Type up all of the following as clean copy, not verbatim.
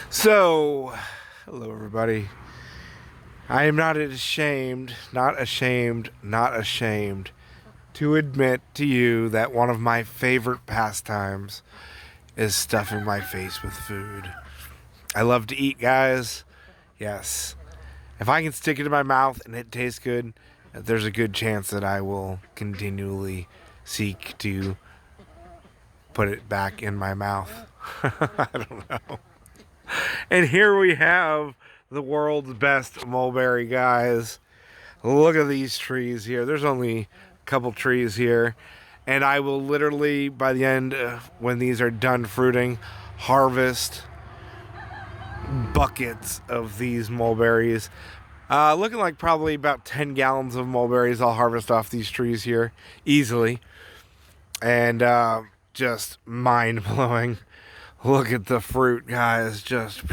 So, hello everybody. I am not ashamed, not ashamed to admit to you that one of my favorite pastimes is stuffing my face with food. I love to eat, guys. Yes. If I can stick it in my mouth and it tastes good, there's a good chance that I will continually seek to put it back in my mouth. I don't know. And here we have the world's best mulberry, guys. Look at these trees here. There's only a couple trees here. And I will literally, by the end, when these are done fruiting, harvest buckets of these mulberries. Looking like probably about 10 gallons of mulberries I'll harvest off these trees here easily. And just mind-blowing. Look at the fruit, guys. Just,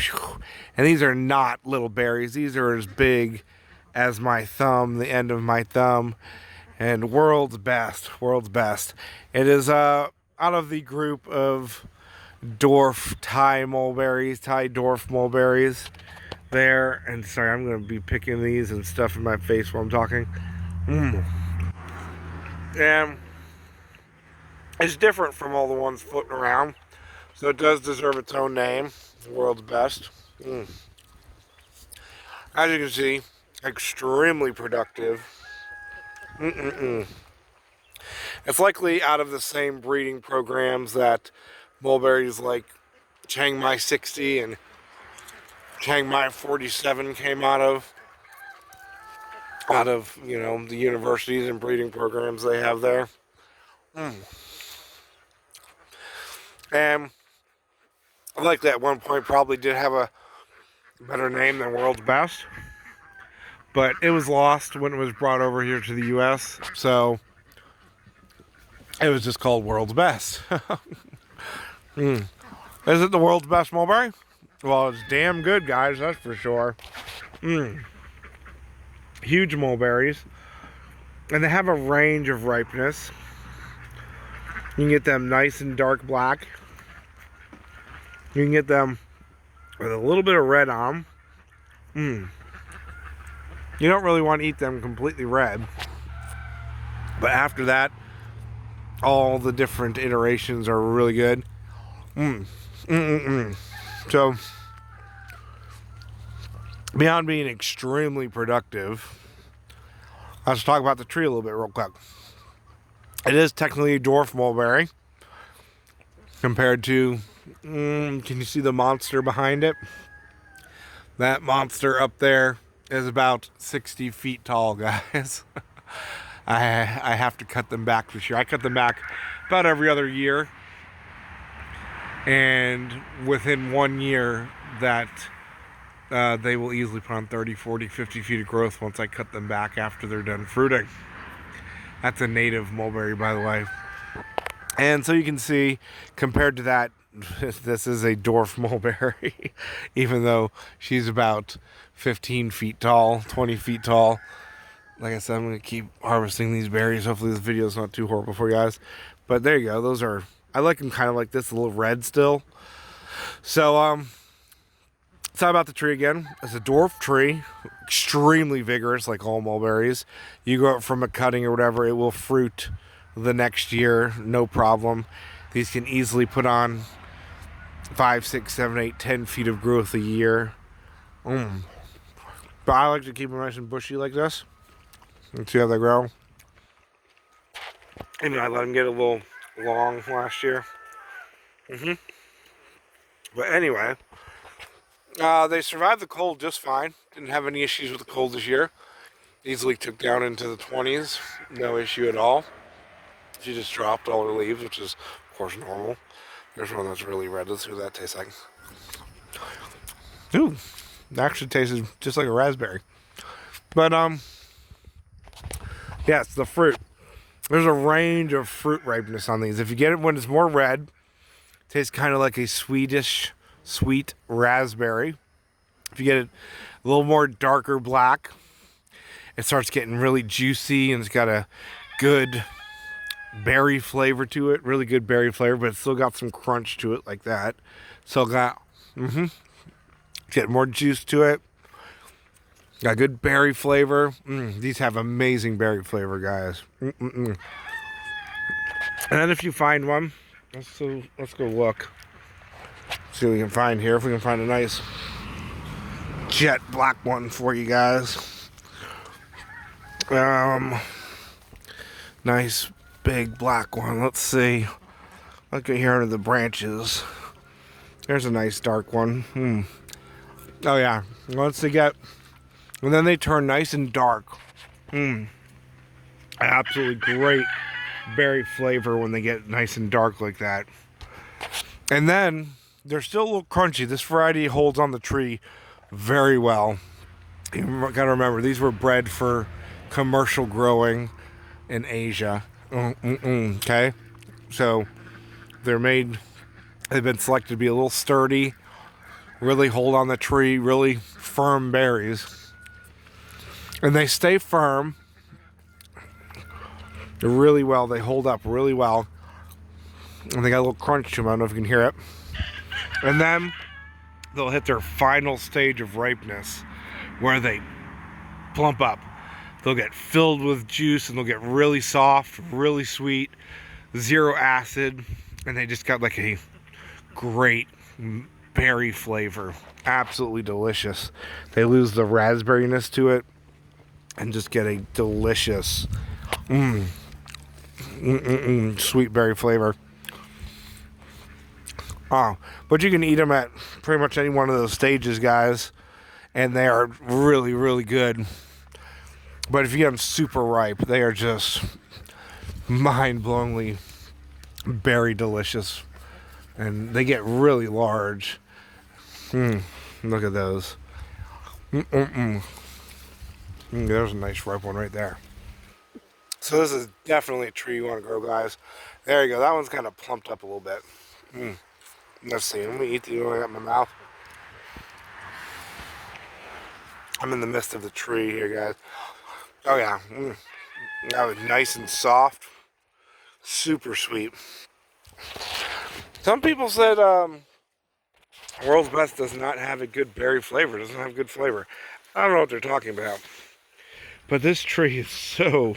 and these are not little berries. These are as big as my thumb, the end of my thumb. And world's best, world's best. It is out of the group of dwarf Thai mulberries, Thai dwarf mulberries there. And sorry, I'm going to be picking these and stuff in my face while I'm talking. And it's different from all the ones floating around. So it does deserve its own name, the world's best. As you can see, extremely productive. It's likely out of the same breeding programs that mulberries like Chiang Mai 60 and Chiang Mai 47 came out of, you know, the universities and breeding programs they have there. And likely at one point probably did have a better name than world's best, but it was lost when it was brought over here to the US, so it was just called world's best. Is it the world's best mulberry? Well, it's damn good, guys, that's for sure. Huge mulberries, and they have a range of ripeness. You can get them nice and dark black. You can get them with a little bit of red on them. You don't really want to eat them completely red. But after that, all the different iterations are really good. So, beyond being extremely productive, let's talk about the tree a little bit real quick. It is technically a dwarf mulberry compared to, can you see the monster behind it? That monster up there is about 60 feet tall, guys. I have to cut them back this year. I cut them back about every other year. And within 1 year, that they will easily put on 30, 40, 50 feet of growth once I cut them back after they're done fruiting. That's a native mulberry, by the way. And so you can see, compared to that, this is a dwarf mulberry, even though she's about 15 feet tall, 20 feet tall. Like I said, I'm going to keep harvesting these berries. Hopefully this video is not too horrible for you guys. But there you go. Those are, I like them kind of like this, a little red still. So, let's talk about the tree again. It's a dwarf tree, extremely vigorous, like all mulberries. You go up from a cutting or whatever, it will fruit the next year, no problem. These can easily put on 5, 6, 7, 8, 10 feet of growth a year. But I like to keep them nice and bushy like this. And see how they grow. And I let them get a little long last year. But anyway, they survived the cold just fine. Didn't have any issues with the cold this year. Easily took down into the 20s. No issue at all. She just dropped all her leaves, which is, of course, normal. There's one that's really red. Let's see what that tastes like. Ooh, it actually tastes just like a raspberry. But, yes, the fruit. There's a range of fruit ripeness on these. If you get it when it's more red, it tastes kind of like a sweet raspberry. If you get it a little more darker black, it starts getting really juicy and it's got a good berry flavor to it, really good berry flavor, but it's still got some crunch to it like that. So got, Get more juice to it. Got good berry flavor. These have amazing berry flavor, guys. And then if you find one, let's go look. See what we can find here. If we can find a nice jet black one for you guys. Nice big black one. Let's see. Look at here under the branches. There's a nice dark one. Oh yeah. Once they get, and then they turn nice and dark. Absolutely great berry flavor when they get nice and dark like that. And then they're still a little crunchy. This variety holds on the tree very well. You gotta remember, these were bred for commercial growing in Asia. Okay, so they've been selected to be a little sturdy, really hold on the tree, really firm berries, and they stay firm really well. They hold up really well, and they got a little crunch to them. I don't know if you can hear it. And then they'll hit their final stage of ripeness, where they plump up. They'll get filled with juice, and they'll get really soft, really sweet, zero acid, and they just got like a great berry flavor. Absolutely delicious. They lose the raspberryness to it and just get a delicious sweet berry flavor. Oh, but you can eat them at pretty much any one of those stages, guys, and they are really, really good. But if you get them super ripe, they are just mind-blowingly berry delicious, and they get really large. Look at those. There's a nice ripe one right there. So this is definitely a tree you want to grow, guys. There you go. That one's kind of plumped up a little bit. Let's see. Let me eat the one I got in my mouth. I'm in the midst of the tree here, guys. Oh yeah. That was nice and soft. Super sweet. Some people said World's Best does not have a good berry flavor. Doesn't have good flavor. I don't know what they're talking about. But this tree is so...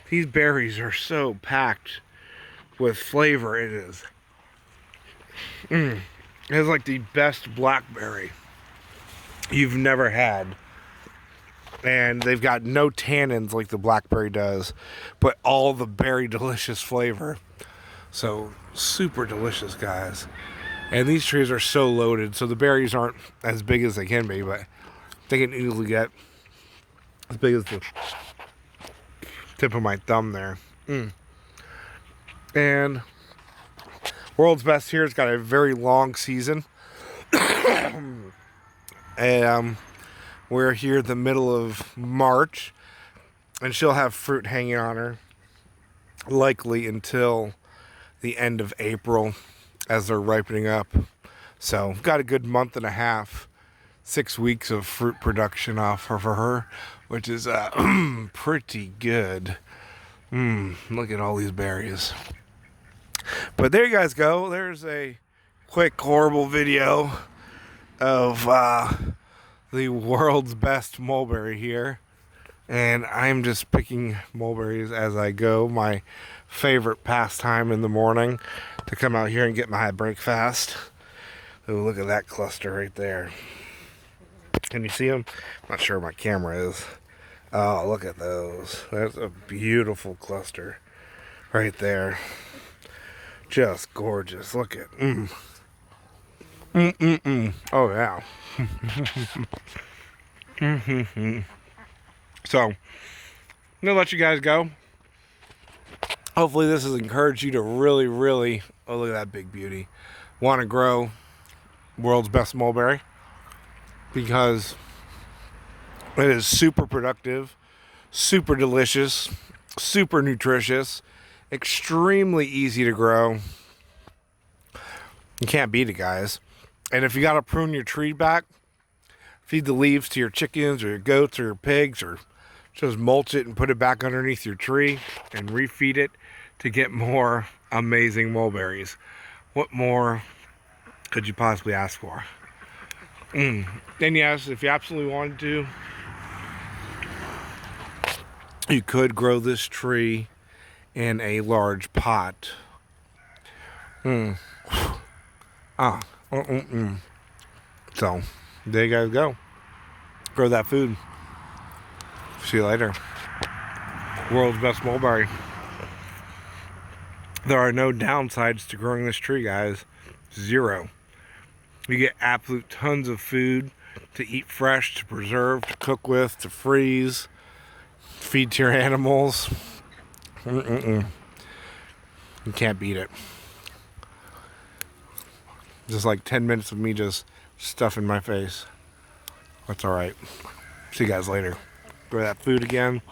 These berries are so packed with flavor. It is. It's like the best blackberry you've never had. And they've got no tannins like the blackberry does, but all the berry delicious flavor. So super delicious, guys. And these trees are so loaded, so the berries aren't as big as they can be, but they can easily get as big as the tip of my thumb there. And World's Best here has got a very long season. And we're here the middle of March, and she'll have fruit hanging on her likely until the end of April as they're ripening up. So got a good month and a half, 6 weeks of fruit production off for her, which is pretty good. Look at all these berries. But there you guys go. There's a quick horrible video of the World's Best mulberry here, and I'm just picking mulberries as I go. My favorite pastime in the morning, to come out here and get my breakfast. Oh, look at that cluster right there. Can you see them? I'm not sure where my camera is. Oh, look at those. That's a beautiful cluster right there. Just gorgeous. Look at Oh yeah. So I'm gonna let you guys go. Hopefully this has encouraged you to really, oh, look at that big beauty, want to grow World's Best mulberry, because it is super productive, super delicious, super nutritious, extremely easy to grow. You can't beat it, guys. And if you got to prune your tree back, feed the leaves to your chickens or your goats or your pigs, or just mulch it and put it back underneath your tree and refeed it to get more amazing mulberries. What more could you possibly ask for? And yes, if you absolutely wanted to, you could grow this tree in a large pot. Ah. So, there you guys go. Grow that food. See you later. World's best mulberry. There are no downsides to growing this tree, guys. Zero. You get absolute tons of food to eat fresh, to preserve, to cook with, to freeze, feed to your animals. You can't beat it. Just like 10 minutes of me just stuffing my face. That's alright. See you guys later. Grow that food again.